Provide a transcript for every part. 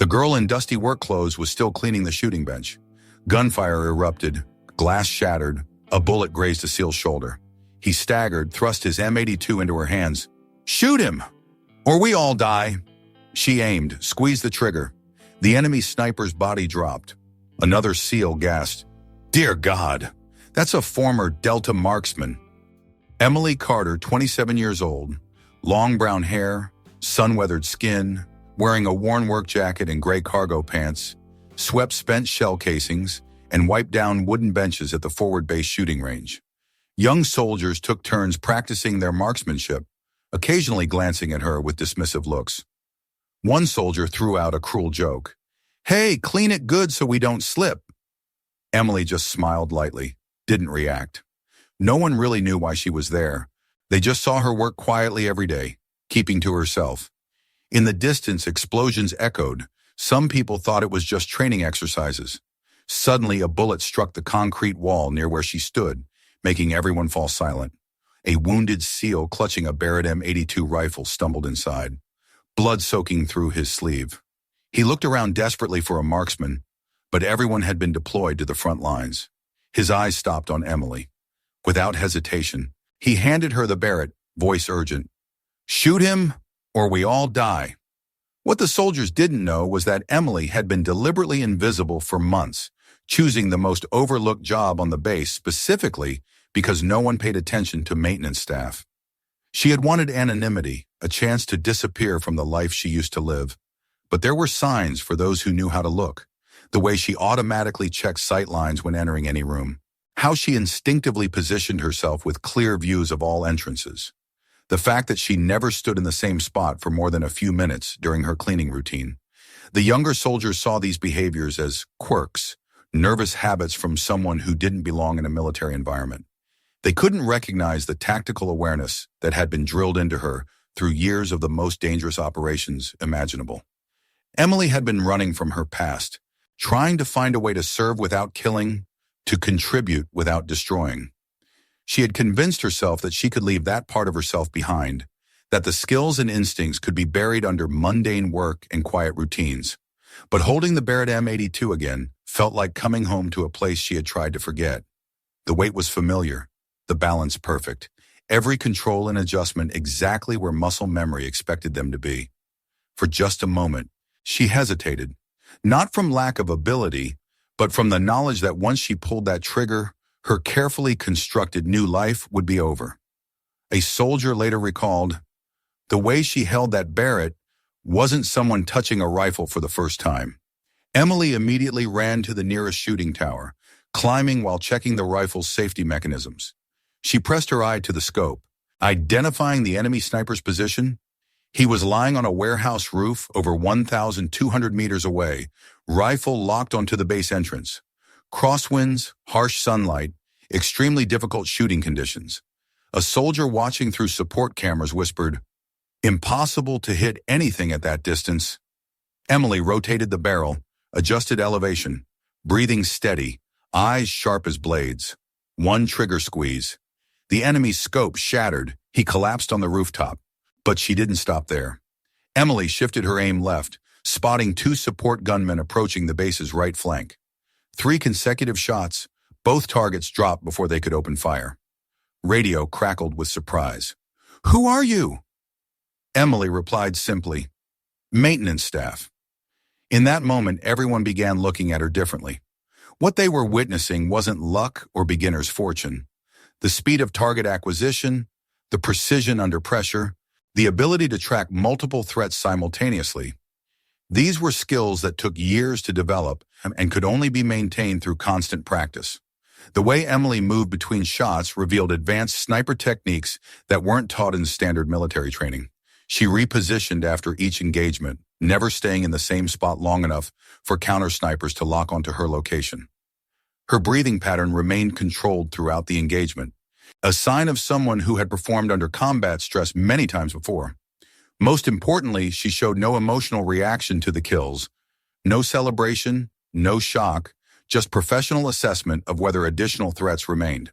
girl in dusty work clothes was still cleaning the shooting bench. Gunfire erupted, glass shattered, a bullet grazed a SEAL's shoulder. He staggered, thrust his M82 into her hands. "Shoot him, or we all die." She aimed, squeezed the trigger. The enemy sniper's body dropped. Another SEAL gasped. "Dear God, that's a former Delta marksman." Emily Carter, 27 years old, long brown hair, sun-weathered skin, wearing a worn work jacket and gray cargo pants, swept spent shell casings, and wiped down wooden benches at the forward base shooting range. Young soldiers took turns practicing their marksmanship, occasionally glancing at her with dismissive looks. One soldier threw out a cruel joke. "Hey, clean it good so we don't slip." Emily just smiled lightly, didn't react. No one really knew why she was there. They just saw her work quietly every day, keeping to herself. In the distance, explosions echoed. Some people thought it was just training exercises. Suddenly, a bullet struck the concrete wall near where she stood, making everyone fall silent. A wounded SEAL clutching a Barrett M82 rifle stumbled inside, blood soaking through his sleeve. He looked around desperately for a marksman, but everyone had been deployed to the front lines. His eyes stopped on Emily. Without hesitation, he handed her the Barrett, voice urgent. "Shoot him, or we all die." What the soldiers didn't know was that Emily had been deliberately invisible for months, choosing the most overlooked job on the base specifically because no one paid attention to maintenance staff. She had wanted anonymity, a chance to disappear from the life she used to live. But there were signs for those who knew how to look. The way she automatically checked sight lines when entering any room. How she instinctively positioned herself with clear views of all entrances. The fact that she never stood in the same spot for more than a few minutes during her cleaning routine. The younger soldiers saw these behaviors as quirks, nervous habits from someone who didn't belong in a military environment. They couldn't recognize the tactical awareness that had been drilled into her through years of the most dangerous operations imaginable. Emily had been running from her past, trying to find a way to serve without killing, to contribute without destroying. She had convinced herself that she could leave that part of herself behind, that the skills and instincts could be buried under mundane work and quiet routines. But holding the Barrett M82 again felt like coming home to a place she had tried to forget. The weight was familiar, the balance perfect, every control and adjustment exactly where muscle memory expected them to be. For just a moment, she hesitated, not from lack of ability, but from the knowledge that once she pulled that trigger, her carefully constructed new life would be over. A soldier later recalled, "The way she held that Barrett wasn't someone touching a rifle for the first time." Emily immediately ran to the nearest shooting tower, climbing while checking the rifle's safety mechanisms. She pressed her eye to the scope, identifying the enemy sniper's position. He was lying on a warehouse roof over 1,200 meters away, rifle locked onto the base entrance. Crosswinds, harsh sunlight, extremely difficult shooting conditions. A soldier watching through support cameras whispered, "Impossible to hit anything at that distance." Emily rotated the barrel, adjusted elevation, breathing steady, eyes sharp as blades. One trigger squeeze. The enemy's scope shattered. He collapsed on the rooftop. But she didn't stop there. Emily shifted her aim left, spotting two support gunmen approaching the base's right flank. 3 consecutive shots, both targets dropped before they could open fire. Radio crackled with surprise. "Who are you?" Emily replied simply, "Maintenance staff." In that moment, everyone began looking at her differently. What they were witnessing wasn't luck or beginner's fortune. The speed of target acquisition, the precision under pressure, the ability to track multiple threats simultaneously. These were skills that took years to develop and could only be maintained through constant practice. The way Emily moved between shots revealed advanced sniper techniques that weren't taught in standard military training. She repositioned after each engagement, never staying in the same spot long enough for counter-snipers to lock onto her location. Her breathing pattern remained controlled throughout the engagement, a sign of someone who had performed under combat stress many times before. Most importantly, she showed no emotional reaction to the kills, no celebration, no shock, just professional assessment of whether additional threats remained.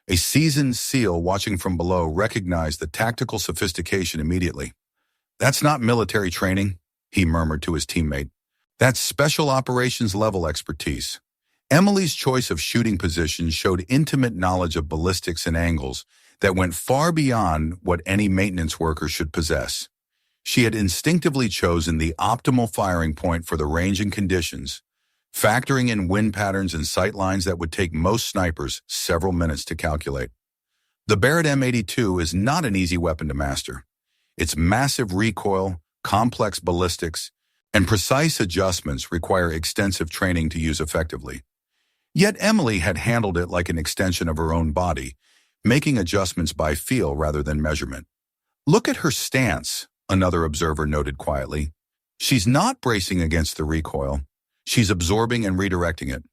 A seasoned SEAL watching from below recognized the tactical sophistication immediately. "That's not military training," he murmured to his teammate. That's special operations level expertise. Emily's choice of shooting positions showed intimate knowledge of ballistics and angles that went far beyond what any maintenance worker should possess. She had instinctively chosen the optimal firing point for the range and conditions, factoring in wind patterns and sight lines that would take most snipers several minutes to calculate. The Barrett M82 is not an easy weapon to master. Its massive recoil, complex ballistics, and precise adjustments require extensive training to use effectively. Yet Emily had handled it like an extension of her own body, making adjustments by feel rather than measurement. "Look at her stance," another observer noted quietly. "She's not bracing against the recoil. She's absorbing and redirecting it.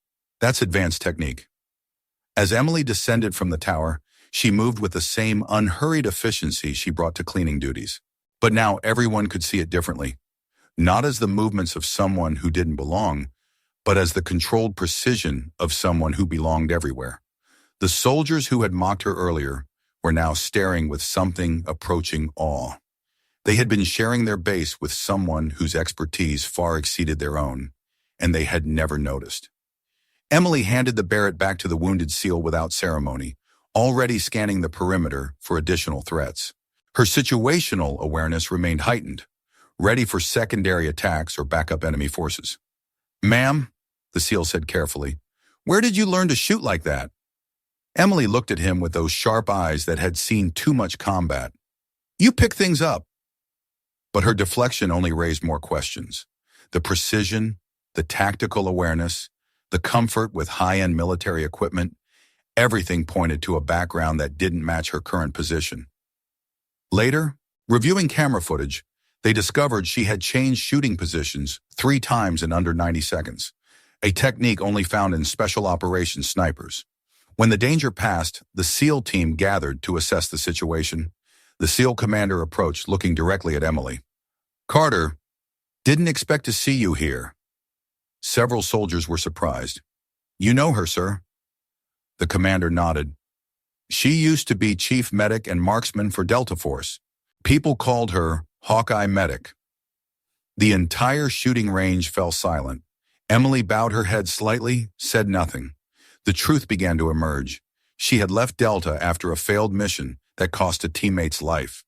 That's advanced technique." As Emily descended from the tower, she moved with the same unhurried efficiency she brought to cleaning duties. But now everyone could see it differently. Not as the movements of someone who didn't belong, but as the controlled precision of someone who belonged everywhere. The soldiers who had mocked her earlier were now staring with something approaching awe. They had been sharing their base with someone whose expertise far exceeded their own, and they had never noticed. Emily handed the Barrett back to the wounded SEAL without ceremony, already scanning the perimeter for additional threats. Her situational awareness remained heightened, ready for secondary attacks or backup enemy forces. "Ma'am," the SEAL said carefully, "where did you learn to shoot like that?" Emily looked at him with those sharp eyes that had seen too much combat. "You pick things up." But her deflection only raised more questions. The precision, the tactical awareness, the comfort with high-end military equipment, everything pointed to a background that didn't match her current position. Later, reviewing camera footage, they discovered she had changed shooting positions 3 times in under 90 seconds, a technique only found in special operations snipers. When the danger passed, the SEAL team gathered to assess the situation. The SEAL commander approached, looking directly at Emily. "Carter, didn't expect to see you here." Several soldiers were surprised. "You know her, sir?" The commander nodded. "She used to be chief medic and marksman for Delta Force. People called her Hawkeye Medic." The entire shooting range fell silent. Emily bowed her head slightly, said nothing. The truth began to emerge. She had left Delta after a failed mission that cost a teammate's life.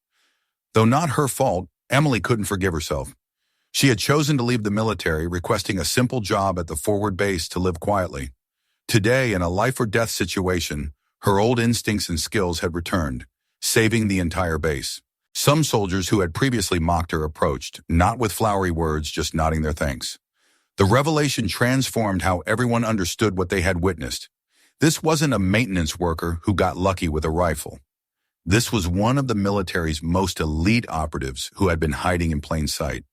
Though not her fault, Emily couldn't forgive herself. She had chosen to leave the military, requesting a simple job at the forward base to live quietly. Today, in a life-or-death situation, her old instincts and skills had returned, saving the entire base. Some soldiers who had previously mocked her approached, not with flowery words, just nodding their thanks. The revelation transformed how everyone understood what they had witnessed. This wasn't a maintenance worker who got lucky with a rifle. This was one of the military's most elite operatives who had been hiding in plain sight.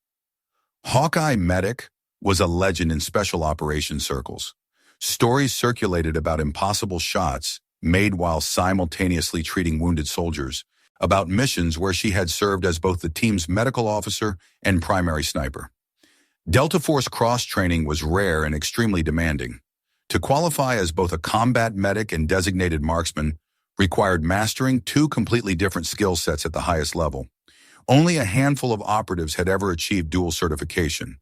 Hawkeye Medic was a legend in special operations circles. Stories circulated about impossible shots made while simultaneously treating wounded soldiers, about missions where she had served as both the team's medical officer and primary sniper. Delta Force cross-training was rare and extremely demanding. To qualify as both a combat medic and designated marksman required mastering 2 completely different skill sets at the highest level. Only a handful of operatives had ever achieved dual certification.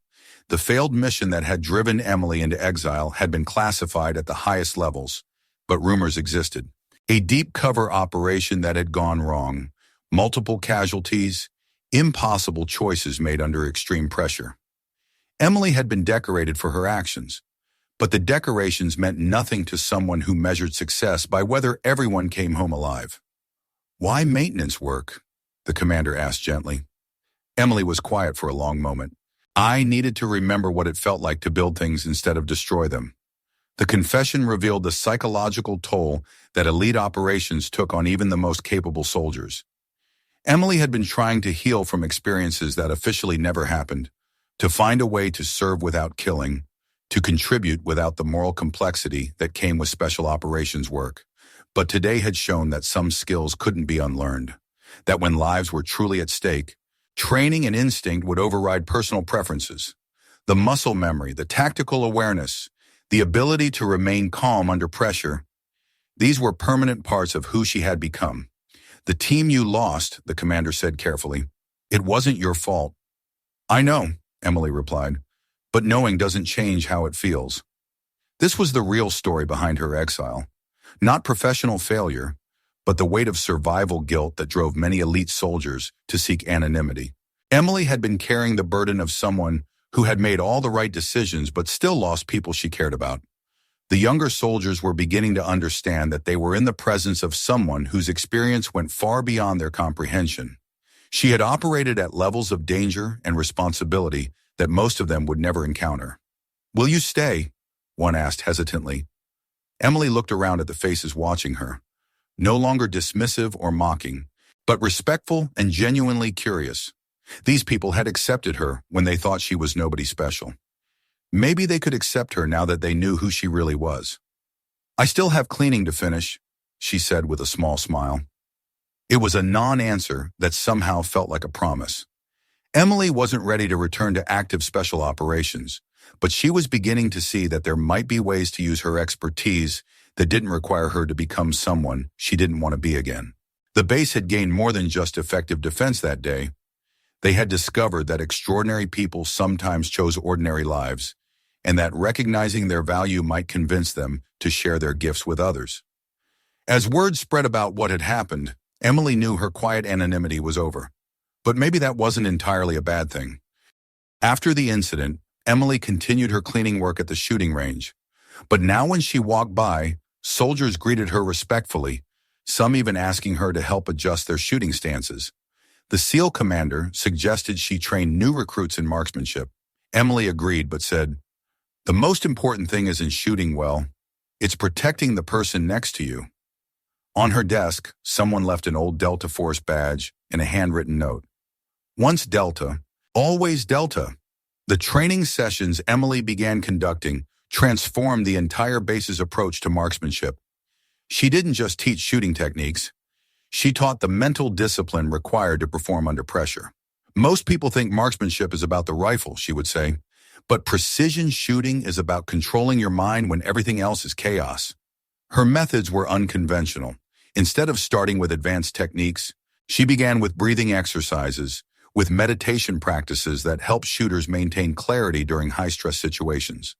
The failed mission that had driven Emily into exile had been classified at the highest levels, but rumors existed. A deep cover operation that had gone wrong, multiple casualties, impossible choices made under extreme pressure. Emily had been decorated for her actions, but the decorations meant nothing to someone who measured success by whether everyone came home alive. "Why maintenance work?" the commander asked gently. Emily was quiet for a long moment. "I needed to remember what it felt like to build things instead of destroy them." The confession revealed the psychological toll that elite operations took on even the most capable soldiers. Emily had been trying to heal from experiences that officially never happened, to find a way to serve without killing, to contribute without the moral complexity that came with special operations work. But today had shown that some skills couldn't be unlearned, that when lives were truly at stake, training and instinct would override personal preferences. The muscle memory, the tactical awareness, the ability to remain calm under pressure, these were permanent parts of who she had become. "The team you lost," the commander said carefully, "it wasn't your fault." "I know," Emily replied, But knowing doesn't change how it feels. This was the real story behind her exile. Not professional failure, but the weight of survival guilt that drove many elite soldiers to seek anonymity. Emily had been carrying the burden of someone who had made all the right decisions but still lost people she cared about. The younger soldiers were beginning to understand that they were in the presence of someone whose experience went far beyond their comprehension. She had operated at levels of danger and responsibility that most of them would never encounter. "Will you stay?" one asked hesitantly. Emily looked around at the faces watching her, no longer dismissive or mocking, but respectful and genuinely curious. These people had accepted her when they thought she was nobody special. Maybe they could accept her now that they knew who she really was. "I still have cleaning to finish," she said with a small smile. It was a non-answer that somehow felt like a promise. Emily wasn't ready to return to active special operations, but she was beginning to see that there might be ways to use her expertise that didn't require her to become someone she didn't want to be again. The base had gained more than just effective defense that day. They had discovered that extraordinary people sometimes chose ordinary lives, and that recognizing their value might convince them to share their gifts with others. As word spread about what had happened, Emily knew her quiet anonymity was over. But maybe that wasn't entirely a bad thing. After the incident, Emily continued her cleaning work at the shooting range. But now when she walked by, soldiers greeted her respectfully, some even asking her to help adjust their shooting stances. The SEAL commander suggested she train new recruits in marksmanship. Emily agreed but said, "The most important thing isn't shooting well. It's protecting the person next to you." On her desk, someone left an old Delta Force badge and a handwritten note. "Once Delta, always Delta." The training sessions Emily began conducting transformed the entire base's approach to marksmanship. She didn't just teach shooting techniques. She taught the mental discipline required to perform under pressure. "Most people think marksmanship is about the rifle," she would say, "but precision shooting is about controlling your mind when everything else is chaos." Her methods were unconventional. Instead of starting with advanced techniques, she began with breathing exercises, with meditation practices that help shooters maintain clarity during high-stress situations.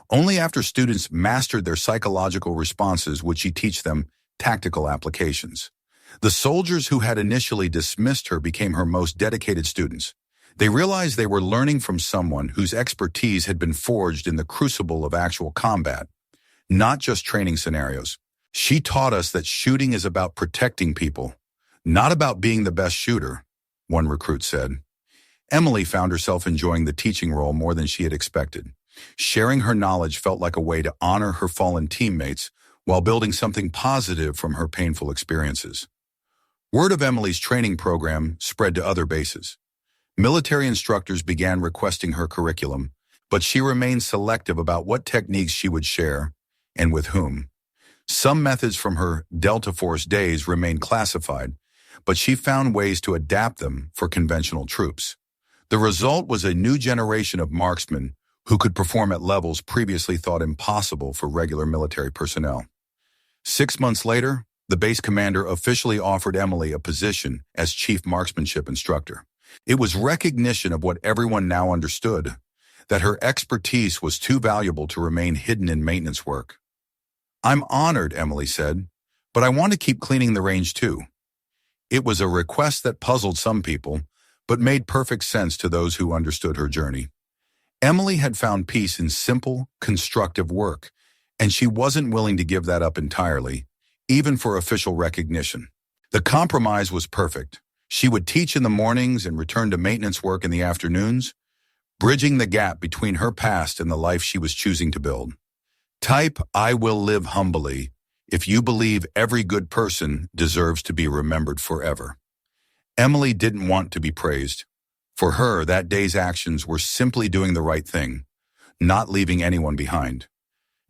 Only after students mastered their psychological responses would she teach them tactical applications. The soldiers who had initially dismissed her became her most dedicated students. They realized they were learning from someone whose expertise had been forged in the crucible of actual combat, not just training scenarios. "She taught us that shooting is about protecting people, not about being the best shooter," one recruit said. Emily found herself enjoying the teaching role more than she had expected. Sharing her knowledge felt like a way to honor her fallen teammates while building something positive from her painful experiences. Word of Emily's training program spread to other bases. Military instructors began requesting her curriculum, but she remained selective about what techniques she would share and with whom. Some methods from her Delta Force days remained classified, but she found ways to adapt them for conventional troops. The result was a new generation of marksmen who could perform at levels previously thought impossible for regular military personnel. 6 months later, the base commander officially offered Emily a position as chief marksmanship instructor. It was recognition of what everyone now understood, that her expertise was too valuable to remain hidden in maintenance work. "I'm honored," Emily said, "but I want to keep cleaning the range too." It was a request that puzzled some people, but made perfect sense to those who understood her journey. Emily had found peace in simple, constructive work, and she wasn't willing to give that up entirely, even for official recognition. The compromise was perfect. She would teach in the mornings and return to maintenance work in the afternoons, bridging the gap between her past and the life she was choosing to build. Type, "I will live humbly," if you believe every good person deserves to be remembered forever. Emily didn't want to be praised. For her, that day's actions were simply doing the right thing, not leaving anyone behind.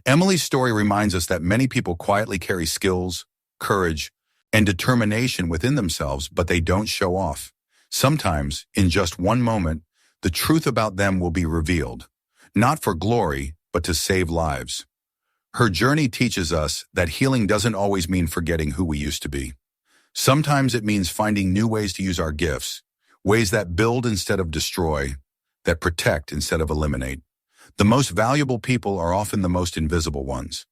Emily's story reminds us that many people quietly carry skills, courage, and determination within themselves, but they don't show off. Sometimes, in just one moment, the truth about them will be revealed, not for glory, but to save lives. Her journey teaches us that healing doesn't always mean forgetting who we used to be. Sometimes it means finding new ways to use our gifts, ways that build instead of destroy, that protect instead of eliminate. The most valuable people are often the most invisible ones.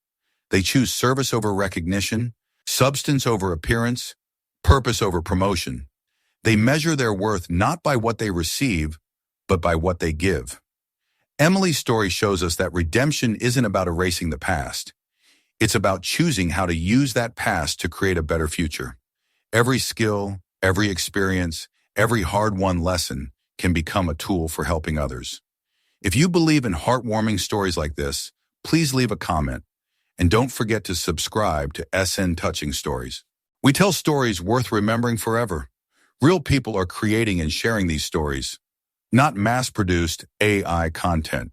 They choose service over recognition, substance over appearance, purpose over promotion. They measure their worth not by what they receive, but by what they give. Emily's story shows us that redemption isn't about erasing the past. It's about choosing how to use that past to create a better future. Every skill, every experience, every hard-won lesson can become a tool for helping others. If you believe in heartwarming stories like this, please leave a comment. And don't forget to subscribe to SN Touching Stories. We tell stories worth remembering forever. Real people are creating and sharing these stories, not mass-produced AI content.